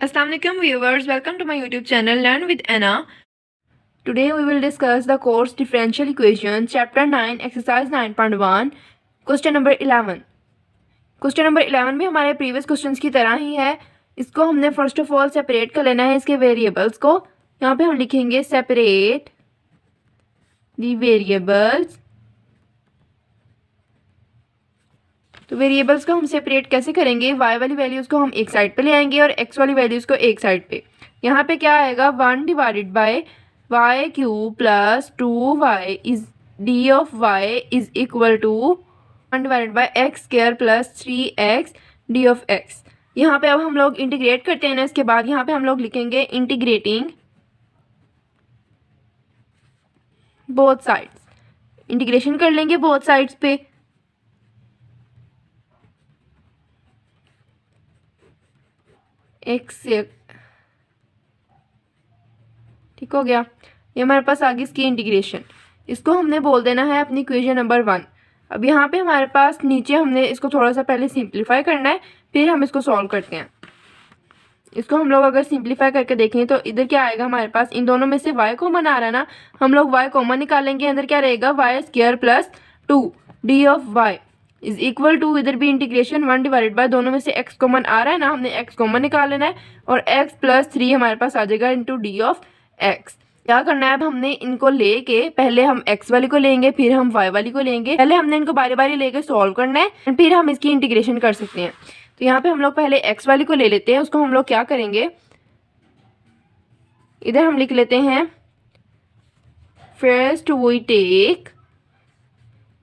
Assalamualaikum viewers, welcome to my YouTube channel Learn with Anna. Today we will discuss the course Differential Equations, Chapter 9, Exercise 9.1, Question number 11. Question number 11 भी हमारे previous questions की तरह ही है. इसको हमने first of all separate कर लेना है इसके variables को. यहाँ पे हम लिखेंगे separate the variables. तो वेरिएबल्स को हम सेपरेट कैसे करेंगे? y वाली वैल्यूज़ को हम एक साइड पे ले आएंगे और x वाली वैल्यूज़ को एक साइड पे. यहाँ पे क्या आएगा? 1 divided by Y cube plus 2y is D of y is equal to 1 divided by X square plus 3x D of x. यहाँ पे अब हम लोग इंटीग्रेट करते हैं ना. इसके बाद यहाँ पे हम लोग लिखेंगे इंटीग्रेटिंग बोथ साइड्स. इंटीग्रेशन कर लेंगे बोथ साइड्स पे. एक्स से ठीक हो गया. ये हमारे पास आगे इसकी इंटीग्रेशन. इसको हमने बोल देना है अपनी इक्वेशन नंबर 1. अब यहाँ पे हमारे पास नीचे हमने इसको थोड़ा सा पहले सिंप्लीफाई करना है, फिर हम इसको सॉल्व करते हैं. इसको हम लोग अगर सिंप्लीफाई करके देखें तो इधर क्या आएगा हमारे पास? इन दोनों में से y कॉमन आ रहा है ना, हम लोग y कॉमन निकालेंगे. अंदर क्या रहेगा? Y square plus 2 D of y is equal to, इधर भी इंटीग्रेशन 1 डिवाइडेड बाय, दोनों में से x कॉमन आ रहा है ना, हमने x कॉमन निकाल लेना है और x प्लस 3 हमारे पास आ जाएगा इंटू डी ऑफ x. क्या करना है? अब हमने इनको लेके पहले हम x वाली को लेंगे, फिर हम y वाली को लेंगे. पहले हमने इनको बारी बारी लेके सॉल्व करना है, फिर हम इसकी इंटीग्रेशन कर सकते हैं. तो यहाँ पे हम लोग पहले x वाली को ले लेते हैं. उसको हम लोग क्या करेंगे? इधर हम लिख लेते हैं first we take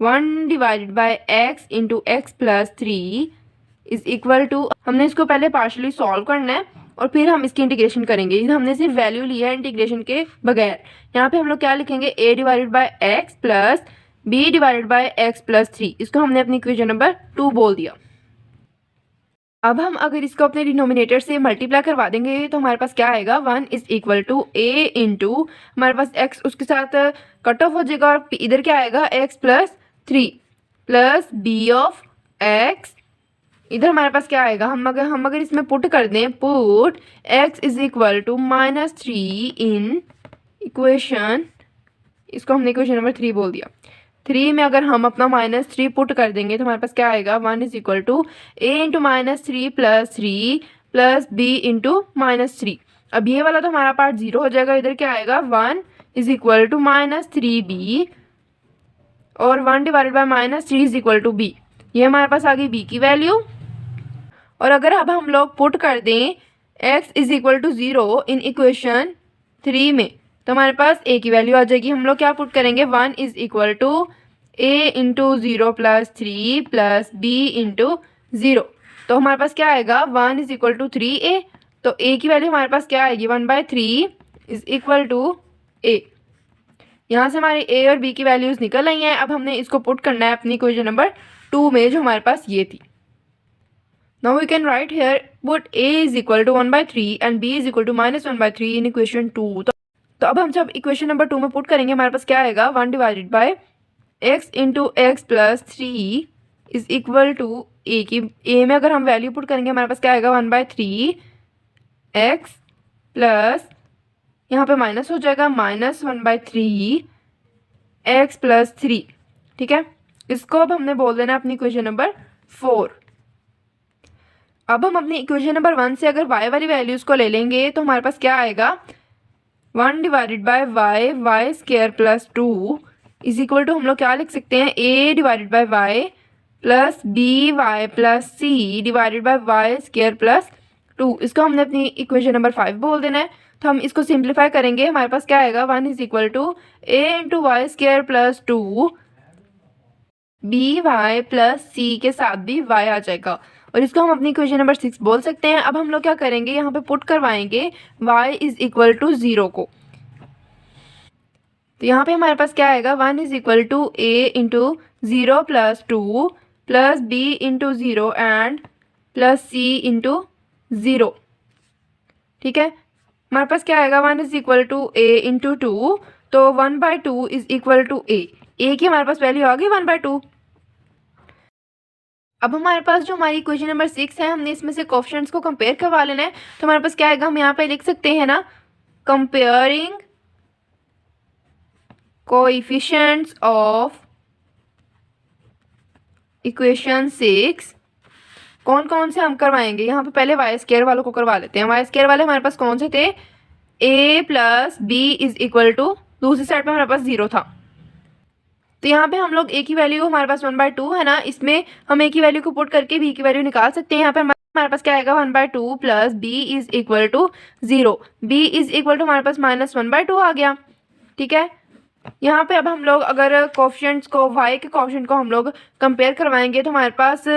1 divided by x into X plus 3 is equal to, हमने इसको पहले पार्शली सॉल्व करना है और फिर हम इसकी इंटीग्रेशन करेंगे. इधर हमने सिर्फ वैल्यू लिया है इंटीग्रेशन के बगैर. यहाँ पे हम लोग क्या लिखेंगे? a divided by x plus b divided by x plus 3. इसको हमने अपनी इक्वेशन नंबर 2 बोल दिया. अब हम अगर इसको अपने डिनोमिनेटर से मल्टीप्लाई करवा देंगे तो हमारे पास क्या आएगा? 1 is equal to a into, हमारे पास x उसके साथ कट ऑफ हो जाएगा और इधर क्या आएगा? x plus 3 plus b of x. इधर हमारे पास क्या आएगा? हम अगर इसमें पुट कर दें, put x is equal to -3 in equation, इसको हमने इक्वेशन नंबर 3 बोल दिया. 3 में अगर हम अपना -3 पुट कर देंगे तो हमारे पास क्या आएगा? 1 is equal to a into -3 plus 3 plus b into -3. अब ये वाला तो हमारा पार्ट 0 हो जाएगा. इधर क्या आएगा? 1 इज इक्वल टू -3b और 1 divided by -3 is equal to b. ये हमारे पास आ गई b की वैल्यू. और अगर अब हम लोग पुट कर दें x is equal to 0 in equation 3 में तो हमारे पास a की वैल्यू आ जाएगी. हम लोग क्या पुट करेंगे? 1 is equal to a into 0 plus 3 plus b into 0. तो हमारे पास क्या आएगा? 1 इज इक्वल टू 3a. तो a की वैल्यू हमारे पास क्या आएगी? 1/3 इज इक्वल टू a. यहाँ से हमारे a और b की वैल्यूज निकल आई हैं. अब हमने इसको पुट करना है अपनी इक्वेशन नंबर 2 में जो हमारे पास ये थी. Now we can write here put a is equal to 1/3 and b is equal to -1/3 in equation 2. तो अब हम जब इक्वेशन नंबर 2 में पुट करेंगे हमारे पास क्या आएगा? 1 divided by x into X plus 3 is equal to a की, a में अगर हम वैल्यू पुट करेंगे हमारे पास क्या आएगा? 1/3 x प्लस, यहाँ पे माइनस हो जाएगा, -1/3 x प्लस 3. ठीक है, इसको अब हमने बोल देना अपनी इक्वेशन नंबर 4. अब हम अपनी इक्वेशन नंबर 1 से अगर y वाली वैल्यूज़ को ले लेंगे तो हमारे पास क्या आएगा? 1 divided by Y square plus 2 is equal to, हम लोग क्या लिख सकते हैं? a divided by Y plus B Y plus C divided by Y square plus 2. इसको हमने अपनी इक्वेशन नंबर 5 बोल देना है. तो हम इसको सिंप्लीफाई करेंगे. हमारे पास क्या आएगा? 1 is equal to a into y square plus 2 b Y plus c के साथ भी y आ जाएगा और इसको हम अपनी इक्वेशन नंबर 6 बोल सकते हैं. अब हम लोग क्या करेंगे? यहाँ पे पुट करवाएंगे y इज इक्वल टू 0 को. तो यहाँ पे हमारे पास क्या आएगा? 1 is equal to a into 0 plus 2 plus b into 0 and plus c into 0. ठीक है, हमारे पास क्या आएगा? 1 is equal to a into 2, तो 1/2 is equal to a. a की हमारे पास वैल्यू आ गई 1/2. अब हमारे पास जो हमारी इक्वेशन नंबर 6 है, हमने इसमें से कोएफिशिएंट्स को कंपेयर करवा लेना है। तो हमारे पास क्या आएगा, हम यहाँ पे लिख सकते हैं ना, कंपेयरिंग कोएफिशिएंट्स ऑफ इक्वेशन 6। कौन कौन से हम करवाएंगे, यहाँ पे पहले वाई स्क्वायर वालों को करवा लेते हैं। वाई स्क्वायर वाले हमारे पास कौन से थे, a plus B is equal to, दूसरी साइड पे हमारे पास 0 था। तो यहाँ पे हम लोग a की वैल्यू हमारे पास 1/2 है ना, इसमें हम a की वैल्यू को पुट करके b की वैल्यू निकाल सकते हैं। यहाँ पे हमारे पास क्या आएगा, 1/2 plus b is equal to 0। b is equal to हमारे पास -1/2 आ गया। ठीक है, यहाँ पे अब हम लोग अगर कोएफिशिएंट्स को, y के कोएफिशिएंट को हम लोग कंपेयर करवाएंगे तो हमारे पास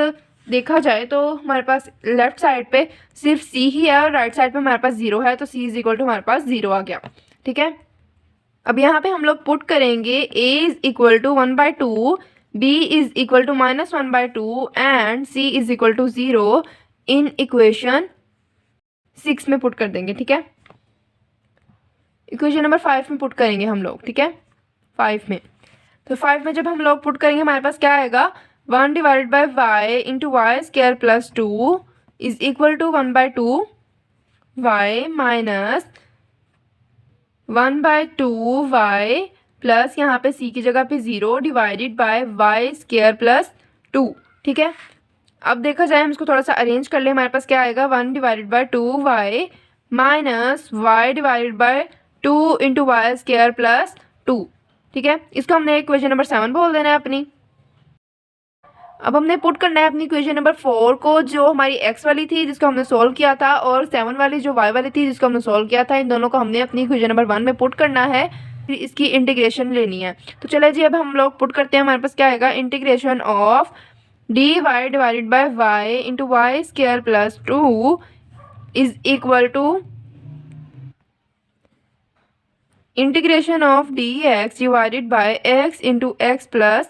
देखा जाए तो हमारे पास लेफ्ट साइड पे सिर्फ c ही है और राइट साइड पे हमारे पास 0 है, तो c इज इक्वल टू हमारे पास 0 आ गया। ठीक है, अब यहाँ पे हम लोग पुट करेंगे a is equal to 1/2, b is equal to -1/2 and c is equal to 0 in equation 6 में पुट कर देंगे। ठीक है, इक्वेशन नंबर 5 में पुट करेंगे हम लोग। ठीक है, 5 में, तो 5 में जब हम लोग पुट करेंगे हमारे पास क्या आएगा, 1 divided by y into y square plus 2 is equal to 1/2 y minus 1/2 y plus यहाँ पे c की जगह पे 0 divided by Y square plus 2। ठीक है, अब देखा जाए हम इसको थोड़ा सा अरेंज कर ले, हमारे पास क्या आएगा, 1 divided by 2 y minus y divided by 2 into y square plus 2। ठीक है, इसको हमने इक्वेशन नंबर 7 बोल देना है अपनी। अब हमने पुट करना है अपनी इक्वेशन नंबर 4 को, जो हमारी x वाली थी जिसको हमने सोल्व किया था, और 7 वाली जो y वाली थी जिसको हमने सोल्व किया था, इन दोनों को हमने अपनी इक्वेशन नंबर 1 में पुट करना है, फिर इसकी इंटीग्रेशन लेनी है। तो चले जी, अब हम लोग पुट करते हैं। हमारे पास क्या आएगा, integration of dy divided by y into y square plus 2 is equal to integration of dx divided by x into x plus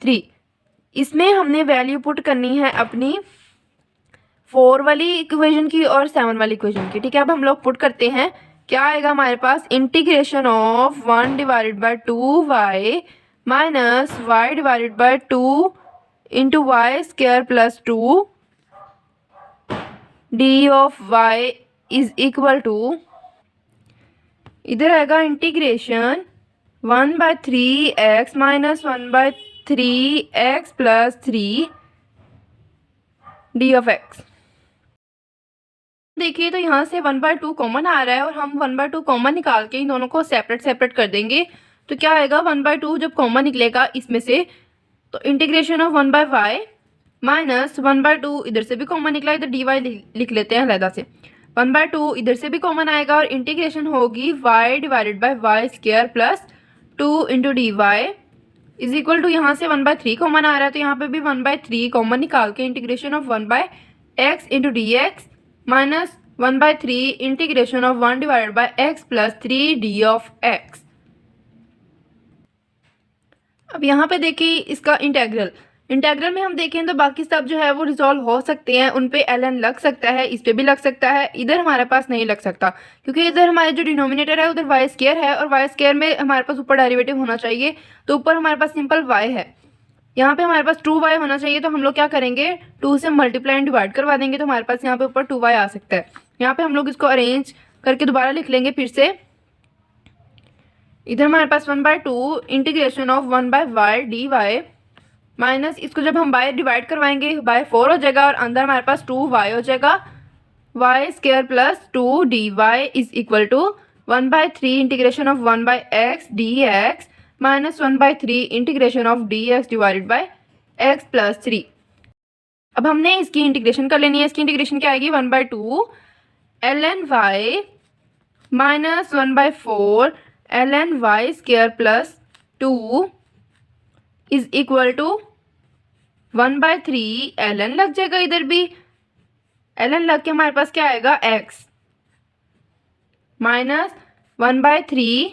3। इसमें हमने वैल्यू पुट करनी है अपनी 4 वाली इक्वेशन की और 7 वाली इक्वेशन की। ठीक है, अब हम लोग पुट करते हैं, क्या आएगा हमारे पास, integration of 1 divided by 2 y minus y divided by 2 into y square plus 2 D of y is equal to, इधर आएगा integration 1/3x minus 1/3x plus 3 d of x। देखिए तो यहाँ से 1/2 कॉमन आ रहा है और हम 1/2 कॉमन निकाल के इन दोनों को सेपरेट कर देंगे। तो क्या आएगा, 1/2 जब कॉमन निकलेगा इसमें से, तो इंटीग्रेशन ऑफ 1/y माइनस 1/2, इधर से भी कॉमन निकला, इधर dy लिख लेते हैं अलग से, 1/2 इधर से भी कॉमन आएगा और इंटीग्रेशन होगी y divided by Y square plus 2 into d y is equal to, यहाँ से 1/3 कॉमन आ रहा है तो यहाँ पे भी 1/3 कॉमन निकाल के integration of 1/x into D x minus 1/3 integration of 1 divided by x plus 3 d of x। अब यहाँ पे देखिए इसका इंटेग्रल में हम देखें तो बाकी सब जो है वो रिजॉल्व हो सकते हैं, उन पे ln लग सकता है, इस पे भी लग सकता है, इधर हमारे पास नहीं लग सकता क्योंकि इधर हमारे जो डिनोमिनेटर है उधर वाई स्क्वायर है और वाई स्क्वायर में हमारे पास ऊपर डेरिवेटिव होना चाहिए, तो ऊपर हमारे पास सिंपल y है, यहाँ पे हमारे पास 2y होना चाहिए। तो हम लोग क्या करेंगे, 2 से मल्टीप्लाई एंड डिवाइड करवा देंगे तो हमारे पास यहाँ पे ऊपर 2y आ सकता है। यहाँ पे हम लोग इसको अरेंज करके दोबारा लिख लेंगे फिर से, इधर हमारे पास 1/2 integration of 1/y d y minus, इसको जब हम बाय डिवाइड करवाएंगे बाय 4 हो जाएगा और अंदर हमारे पास 2y हो जाएगा, y square plus 2 d y is equal to 1/3 integration of 1/x d x minus 1/3 integration of d x divided by x plus 3। अब हमने इसकी इंटीग्रेशन कर लेनी है। इसकी इंटीग्रेशन क्या आएगी, 1/2 ln y minus 1/4 ln y square plus 2 is equal to 1/3 ln लग जाएगा, इधर भी ln लग के हमारे पास क्या आएगा, x माइनस 1/3,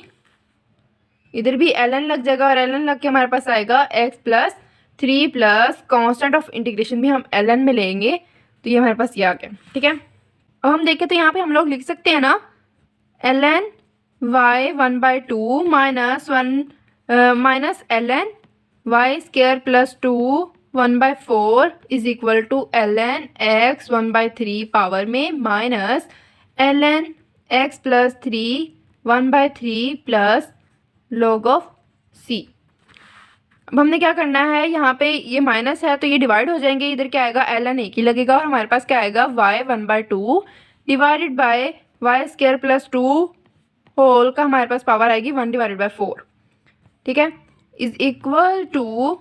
इधर भी ln लग जाएगा और ln लग के हमारे पास आएगा x plus 3 plus constant of integration भी हम ln में लेंगे तो ये हमारे पास ये आ गया। ठीक है, अब हम देखें तो यहाँ पे हम लोग लिख सकते हैं ना, ln y 1/2 minus ln y square plus 2 1/4 is equal to ln x 1/3 power में minus ln x plus 3 1/3 plus log of c। अब हमने क्या करना है, यहाँ पे ये माइनस है तो ये डिवाइड हो जाएंगे, इधर क्या आएगा ln एक ही लगेगा और हमारे पास क्या आएगा y 1/2 divided by Y square plus 2 whole का हमारे पास पावर आएगी 1/4, ठीक है, इज इक्वल टू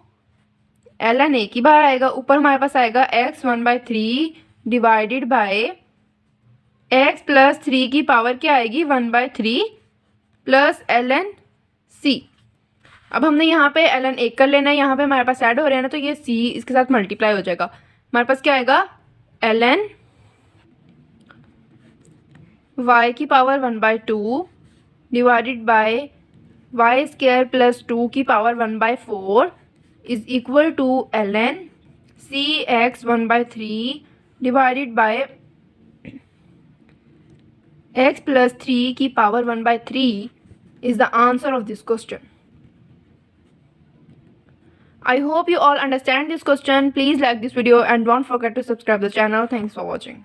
ln एक ही बार आएगा, ऊपर हमारे पास आएगा x 1/3 divided by x plus 3 की पावर क्या आएगी 1/3 प्लस ln c। अब हमने यहाँ पे ln एक कर लेना है, यहाँ पे हमारे पास ऐड हो रहे हैं ना, तो ये c इसके साथ मल्टीप्लाई हो जाएगा, हमारे पास क्या आएगा ln y की power 1/2 divided by Y square plus 2 की power 1/4 is equal to ln c x 1/3 divided by x plus 3 की power 1/3 is the answer of this question. I hope you all understand this question. Please like this video and don't forget to subscribe the channel. Thanks for watching.